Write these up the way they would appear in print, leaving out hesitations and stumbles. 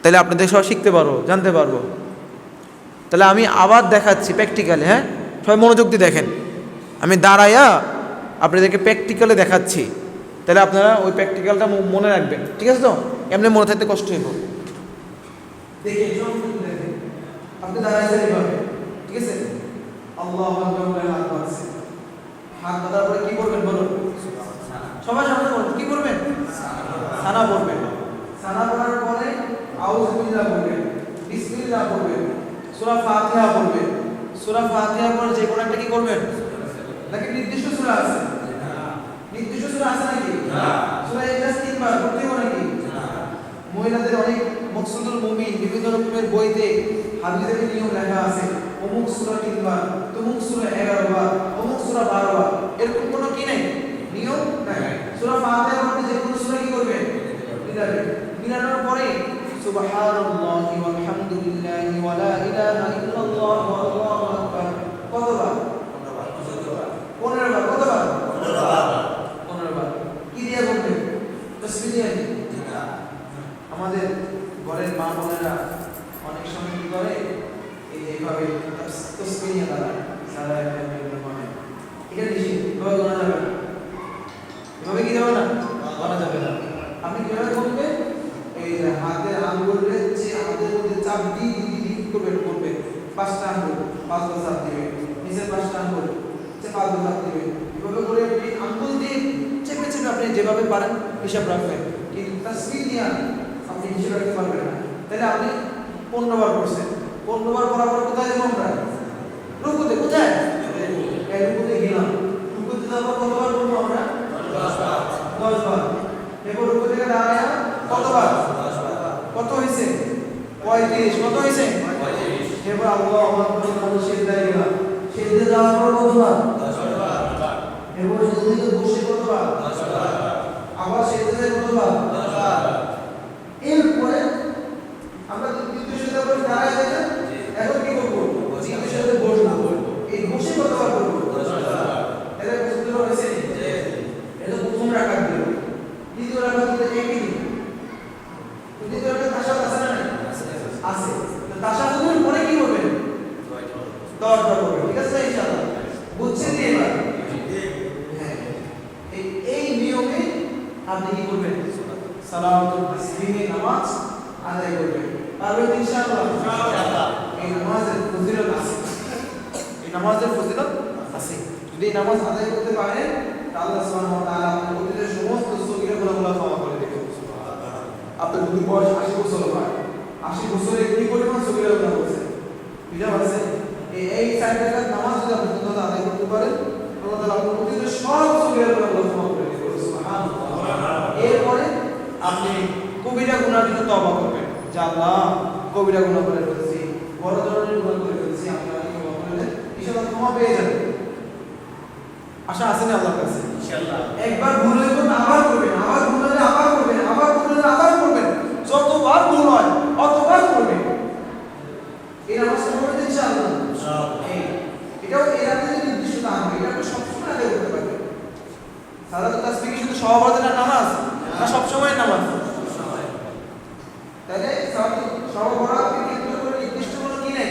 তাহলে আপনাদের সব শিখতে পারবো, জানতে পারবো। তাহলে আমি আবার দেখাচ্ছি প্র্যাকটিক্যালি, হ্যাঁ সবাই মনোযোগ দিয়ে দেখেন। আমি দাঁড়াইয়া আপনাদেরকে প্র্যাকটিক্যালে দেখাচ্ছি, তাহলে আপনারা ওই প্র্যাকটিক্যালটা মনে রাখবেন, ঠিক আছে? তো এমনি মনে থাকতে কষ্ট হইব। দেখেন আপনি দাঁড়াইছেন এইভাবে, ঠিক আছে? আল্লাহু আকবার বলে হাত বাড়ছে, হাত বাঁধার পরে কি করবেন বলুন? সবার সামনে বলুন কি করবেন? সানা পড়বেন। সানা পড়ার পরে আউযু বিল্লাহ বলবেন, বিসমিল্লাহ বলবেন, সূরা ফাতিহা পড়বেন। সূরা ফাতিহা পড়ে যে কোনো একটা কি করবেন? নাকি নির্দিষ্ট সূরা আছে? নির্দিষ্ট সূরা আছে নাকি? না। সূরা ইখলাস তিনবার পড়তে হবে নাকি? না। মহিলাদের অনেক মকসুদুল মুমিন বিভিন্ন রকমের বইতে হাদিসের নিয়ম লেখা আছে, অমুক সূরা তিনবার, তমুক সূরা 11 বার, অমুক সূরা 12 বার, এরকম কোনো কি নাই, নিয়ম নাই। সূরা ফাতিহা পড়তে যে কোনো সূরা কি করবে? মিলাবে। মিলানোর পরে সুবহানাল্লাহি ওয়া বিহামদিহি ওয়া লা ইলাহা ইল্লাল্লাহ আল্লাহু আকবার কতবার? 15 বার। কতবার? 15 বার। কি দিয়ে বলবেন? তাসবিহ দিয়ে? না। আমাদের ঘরের মা বোনেরা অনেক সময় কি করে, এই যে এইভাবে তাসবিহ নিয়ে দাঁড়ায়, সারা মানে এটা নিষেধ, এভাবে গোনা যাবে না। এভাবে কি যাবে না? গোনা যাবে না। আপনি কিভাবে করবেন? এই হাতের আঙ্গুলের যে আমাদের মধ্যে চাপ দিয়ে করবেন, করবেন 5টা আঙ্গুল 5বার চাপ দিবেন, নিচের 5টা আঙ্গুল 5বার চাপ দিবেন। এভাবে করে আপনি আঙ্গুল দিয়ে চেপে চেপে আপনি যেভাবে পারেন হিসাব রাখবেন, কিন্তু তাসবিহ দিয়ে আপনি হিসাব রাখতে পারবেন না। তাহলে আপনি 15 বার করছেন, 15 বার করার পর কোথায় যাবো আমরা? রুকুতে। কোথায়? এই রুকুতে গেলাম, রুকুতে যাওয়ার পর কতবার করবো আমরা? 10 বার। এরপর রুকু থেকে দাঁড়ায়া কতবার? কত হইছে? 35। কত হইছে? 35। এরপর আল্লাহু আকবার বলে সিজদায় গেলাম, সিজদায় যাওয়ার পর কতবার? 10 বার। এরপর সিজদায় বসে কতবার? 10 বার। আবার সিজদায় কতবার? 10 বার। এরপরে আমরা দ্বিতীয় সিজদা করে দাঁড়ায় যাই না, এখন কি করব? দ্বিতীয় সিজদায় বসবো। এই বসে কতবার করব? 10 বার। এটা বুঝতে পারছেন? জি। এটা প্রথম রাকাত দিল, দ্বিতীয় রাকাত দিলে একই দিন। দ্বিতীয় রাকাত তাশাহুদ আছে না? আছে। তো তাশাহুদের পরে কি করবেন? 10 বার করবেন, ঠিক আছে ইনশাআল্লাহ? বুঝছেন কি এবার? হ্যাঁ, এই নিয়মে আপনি কি করবেন? সালাতুল তাসবিহে নামাজ আদায় করবেন, পারবেন ইনশাআল্লাহ? ইনশাআল্লাহ। এই নামাজের ফজিলত আছে, এই নামাজের ফজিলত আছে। যদি নামাজ আদায় করতে পারেন আল্লাহ সুবহানাহু ওয়া তাআলা আপনার অতীতের সমস্ত সগীরা গুনাহ ক্ষমা করে দেবেন। আপনার যদি বয়স 80 বছর হয়, 80 বছরে কি পরিমাণ সগীরা গুনাহ করেছেন বুঝা পারছেন? এই 4 রাকাত নামাজ যদি আপনি ঠিকমতো আদায় করতে পারেন, আল্লাহ তাআলা আপনার অতীতের সব সগীরা গুনাহ ক্ষমা করে দেবেন। সুবহানাল্লাহ। এরপরে আপনি কবিরা গুনার জন্য তওবা করবেন, যে আল্লাহ কবিরা গুনাহ করে ফেলেছি, বড় ধরনের গুনাহ করে ফেলেছি, আপনি আমাকে ক্ষমা করে দেন, ইনশাআল্লাহ ক্ষমা পেয়ে যাবেন। আশা আছে না আল্লাহর কাছে? ইনশাআল্লাহ। একবার ভুল হলে আবার করবেন, আবার ভুল হলে আবার করবেন, আবার ভুল হলে আবার করবেন, যতবার ভুল হয় অতবার করবেন। এই নামাজটা পড়বেন ইনশাআল্লাহ। ইনশাআল্লাহ। এটাও এরাতে নির্দিষ্ট দাম, এটা আপনি সবসময় আদায় করতে পারবেন। সালাতুল তাসবিহ শুধু সহবতের নামাজ না সবসময় নামাজ? সবসময়। তাহলে সহবরাতকে কেন্দ্র করে নির্দিষ্ট কোনো কি নাই?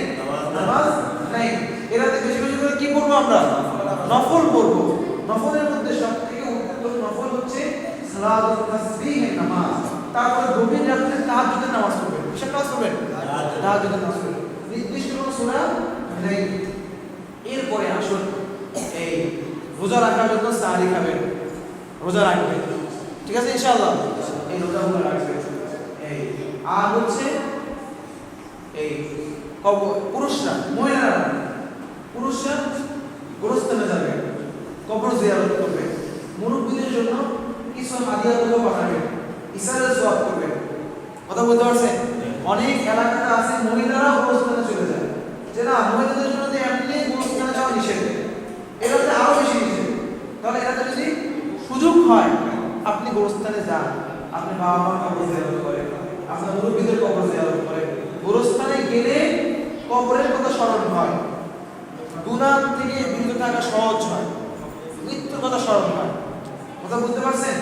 নামাজ নাই। এরাতে বেশি বেশি করে কি করব আমরা? নফল পড়ব। নফলের মধ্যে সবথেকে উত্তম নফল হচ্ছে সালাতুল তাসবিহের নামাজ। তারপর গভীর রাতে তাহাজ্জুদের নামাজ পড়বেন। কিসের নামাজ পড়বেন? তাহাজ্জুদের নামাজ পড়বেন। নির্দিষ্ট কোনো সূরা নেই। এরপরে আসুন এই রোজা রাখার জন্য সাহরি খাবেন, রোজা রাখবেন, ঠিক আছে ইনশাআল্লাহ? এই রোজাগুলো রাখবেন। এই আর হচ্ছে এই পুরুষরা, মহিলারা, পুরুষরা গোরস্থানে যাবে, কবর জিয়ারত করবে, মুরব্বীদের জন্য কিছু হাদিয়া টাকা পাঠাবেন, ইসারের সওয়াব করবেন। কথা বলতে পারছেন? অনেক এলাকাতে আছে মহিলারা গোরস্থানে চলে যায়, যে না মহিলাদের জন্য তো এমনি গোরস্থানে যাওয়া নিষেধ, এটাতে আরো বেশি নিষেধ। তাহলে এটাতে যদি সুযোগ হয় আপনি গোরস্থানে যান, আপনি বাবা মার কবর জিয়ারত করেন, আপনার মুরব্বীদের কবর জিয়ারত করেন। গোরস্থানে গেলে কবরের কথা স্মরণ হয়, গুনাহ থেকে বিরত থাকা সহজ হয়, মৃত্যুর কথা স্মরণ হয়। কথা বুঝতে পারছেন?